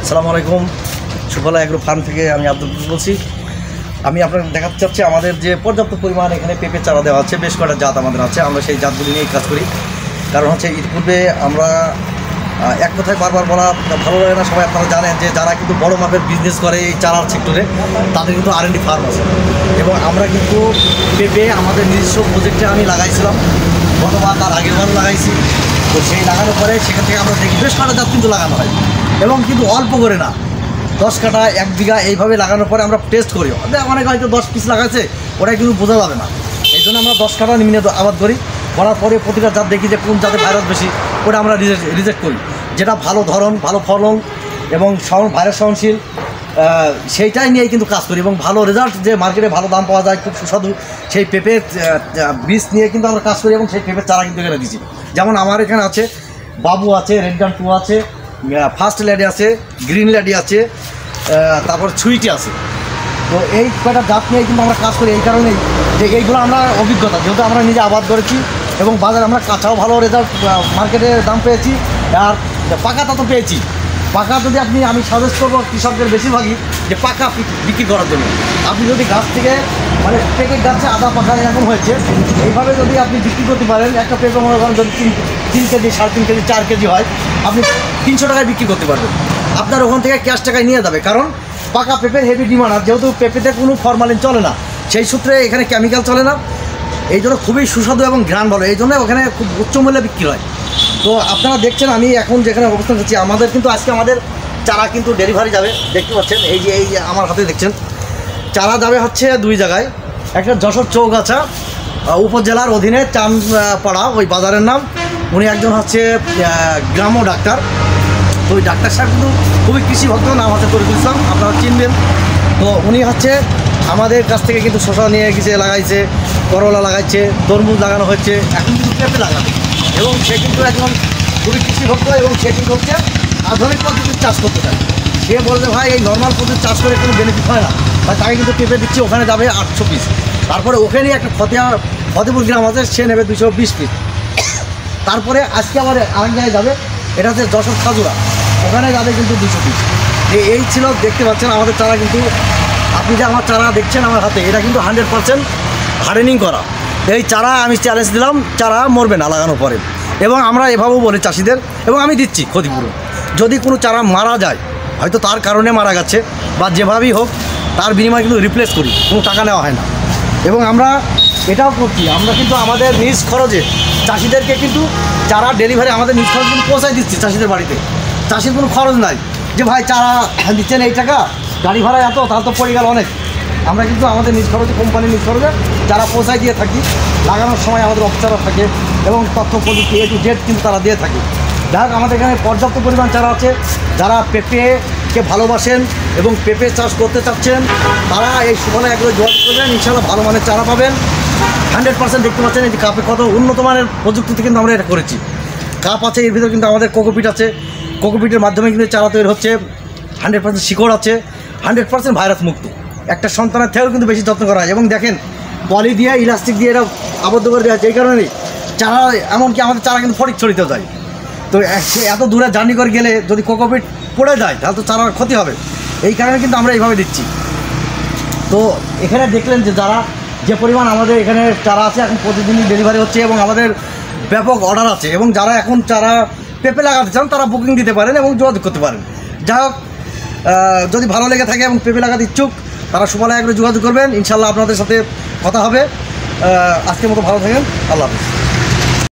আসসালামু আলাইকুম। সুফলা agro farm থেকে আমি আব্দুল বলছি। আমি আপনাকে দেখাতে চাচ্ছি আমাদের যে পর্যাপ্ত পরিমাণ এখানে পেঁপে চারা দেওয়া আছে, বেশ কয়েকটা জাত আমাদের আছে। আমরা সেই জাতগুলি নিয়েই কাজ করি। কারণ হচ্ছে ইতিপূর্বে আমরা এক কথায় বারবার বলা ভালো লাগে না, সবাই আপনারা জানেন যে যারা কিন্তু বড় মাপের বিজনেস করে এই চারার সেক্টরে, তাদের কিন্তু R&D ফার্ম আছে। এবং আমরা কিন্তু পেঁপে আমাদের নিজস্ব প্রজেক্টে আমি লাগাইছিলাম, গতবার তার আগের বারও লাগাইছি। তো সেই লাগানোর পরে সেখান থেকে আমরা দেখি বেশ কয়েকটা জাত কিন্তু লাগানো হয়, এবং কিন্তু অল্প করে না, 10 কাঠা 1 বিঘা এইভাবে লাগানোর পরে আমরা টেস্ট করি। অনেক হয়তো 10 পিস লাগাচ্ছে, ওটা কিন্তু বোঝা যাবে না। এই জন্য আমরা 10 কাঠা নিম্নে আবাদ করি। করার পরে প্রতিটা জাত দেখি যে কোন জাতে ভাইরাস বেশি, ওটা আমরা রিজেক্ট করি। যেটা ভালো ধরন, ভালো ফলন এবং ভাইরাস সহনশীল, সেইটাই নিয়েই কিন্তু কাজ করি। এবং ভালো রেজাল্ট, যে মার্কেটে ভালো দাম পাওয়া যায়, খুব সুস্বাদু সেই পেঁপের বীজ নিয়ে কিন্তু আমরা কাজ করি। এবং সেই পেঁপের চারা কিন্তু এখানে দিচ্ছি। যেমন আমার এখানে আছে বাবু আছে, রেড গান 2 আছে, ফার্স্ট লেডি আছে, গ্রিন লেডি আছে, তারপর সুইটি আছে। তো এই কয়টা জাত নিয়ে কিন্তু আমরা কাজ করি। এই কারণেই যে এইগুলো আমরা অভিজ্ঞতা, যেহেতু আমরা নিজে আবাদ করেছি এবং বাজারে আমরা কাঁচাও ভালো রেজাল্ট, মার্কেটে দাম পেয়েছি, আর পাকাটা তো পেয়েছি। পাকা যদি আমি সাজেস্ট করবো কৃষকদের বেশিরভাগই যে পাকা বিক্রি করার জন্য। আপনি যদি গাছ থেকে মানে পেঁপে গাছে আদা পাকা এরকম হয়েছে, এইভাবে যদি আপনি বিক্রি করতে পারেন, একটা পেঁপে মনে করেন যদি 3 কেজি, 3.5 কেজি, 4 কেজি হয়, আপনি 300 টাকায় বিক্রি করতে পারবেন। আপনার ওখান থেকে ক্যাশ টাকায় নিয়ে যাবে, কারণ পাকা পেঁপের হেভি ডিমান্ড। আর যেহেতু পেঁপেতে কোনো ফরমালিন চলে না, সেই সূত্রে এখানে কেমিক্যাল চলে না, এই জন্য খুবই সুস্বাদু এবং ঘ্রাণ ভালো, এই জন্য ওখানে খুব উচ্চ মূল্যে বিক্রি হয়। তো আপনারা দেখছেন আমি এখন যেখানে অবস্থান করছি, আমাদের কিন্তু আজকে আমাদের চারা কিন্তু ডেলিভারি যাবে। দেখতে পাচ্ছেন এই যে আমার হাতে দেখছেন চারা যাবে হচ্ছে 2 জায়গায়। একটা যশোর চৌগাছা উপজেলার অধীনে চাঁদপাড়া, ওই বাজারের নাম। উনি একজন হচ্ছে গ্রাম্য ডাক্তার। তো ওই ডাক্তার সাহেব কিন্তু খুবই কৃষি ভক্ত, নাম হচ্ছে তরিকুল ইসলাম, আপনারা চিনবেন। তো উনি হচ্ছে আমাদের কাছ থেকে কিন্তু শসা নিয়ে গেছে, লাগাইছে, করলা লাগাইছে, তরমুজ লাগানো হচ্ছে, এখন কিন্তু পেঁপে লাগাবে। এবং সে কিন্তু একজন খুবই কৃষি ভক্ত, এবং সে কিন্তু হচ্ছে আধুনিক পদ্ধতির চাষ করতে চায়। সে বলছে ভাই এই নর্মাল পদ্ধতির চাষ করে কোনো বেনিফিট হয় না, ভাই তাকে কিন্তু পেঁপে দিচ্ছি, ওখানে যাবে 800 পিস। তারপরে ওখানে একটা ফতেপুর গ্রাম আছে, সে নেবে 220 পিস। তারপরে আজকে আবার আরেক জায়গায় যাবে, এটা হচ্ছে যশোর খাজুরা, ওখানে যাবে কিন্তু 200 পিস। এই ছিল, দেখতে পাচ্ছেন আমাদের চারা কিন্তু, আপনি যে আমার চারা দেখছেন আমার হাতে, এটা কিন্তু 100% হার্ডেনিং করা। এই চারা আমি চ্যালেঞ্জ দিলাম, চারা মরবে না লাগানোর পরে। এবং আমরা এভাবেও বলি চাষিদের, এবং আমি দিচ্ছি ক্ষতিপূরণ। যদি কোনো চারা মারা যায়, হয়তো তার কারণে মারা গেছে বা যেভাবেই হোক, তার বিনিময়ে কিন্তু রিপ্লেস করি, কোনো টাকা নেওয়া হয় না। এবং আমরা এটাও করছি, আমরা কিন্তু আমাদের নিজ খরচে চাষিদেরকে কিন্তু চারা ডেলিভারি আমাদের নিজ খরচ কিন্তু পৌঁছায় দিচ্ছি চাষিদের বাড়িতে। চাষির কোনো খরচ নাই যে ভাই চারা দিচ্ছেন এই টাকা, গাড়ি ভাড়া এত, তাহলে তো পড়ে গেল অনেক। আমরা কিন্তু আমাদের নিজ খরচে, কোম্পানির নিজ খরচে যারা পৌঁছায় দিয়ে থাকি। লাগানোর সময় আমাদের অফিসাররা থাকে এবং তথ্য প্রযুক্তি A to Z কিন্তু তারা দিয়ে থাকি। যাই হোক, আমাদের এখানে পর্যাপ্ত পরিমাণ চারা আছে। যারা পেঁপেকে ভালোবাসেন এবং পেঁপে চাষ করতে চাচ্ছেন, তারা এই সুফলা এগ্রো যোগাযোগ করবেন, ইনশাআল্লাহ ভালো মানের চারা পাবেন। 100% দেখতে পাচ্ছেন এই যে কাপে কত উন্নত মানের প্রযুক্তিতে কিন্তু আমরা এটা করেছি। কাপ আছে, এর ভিতরে কিন্তু আমাদের কোকোপিট আছে, কোকোপিটের মাধ্যমে কিন্তু চারা তৈরি হচ্ছে। 100% শিকড় আছে, 100% ভাইরাস মুক্ত। একটা সন্তানের থেকেও কিন্তু বেশি যত্ন করা হয়। এবং দেখেন পলি দিয়ে, ইলাস্টিক দিয়ে এটা আবদ্ধ করে দেওয়া হয়। এই কারণেই চারা, এমনকি আমাদের চারা কিন্তু ফটিক ছড়িতে যায়। তো এত দূরে জার্নি করে গেলে যদি কোকোপিট পড়ে যায়, তাহলে তো চারার ক্ষতি হবে। এই কারণে কিন্তু আমরা এইভাবে দিচ্ছি। তো এখানে দেখলেন যে যারা যে পরিমাণ আমাদের এখানে চারা আছে, এখন প্রতিদিনই ডেলিভারি হচ্ছে এবং আমাদের ব্যাপক অর্ডার আছে। এবং যারা এখন চারা পেঁপে লাগাতে চান, তারা বুকিং দিতে পারেন এবং যোগাযোগ করতে পারেন। যাই হোক, যদি ভালো লেগে থাকে এবং পেঁপে লাগাতে ইচ্ছুক, তারা সুফলা এগ্রো যোগাযোগ করবেন, ইনশাআল্লাহ আপনাদের সাথে কথা হবে। আজকের মতো ভালো থাকেন, আল্লাহ হাফেজ।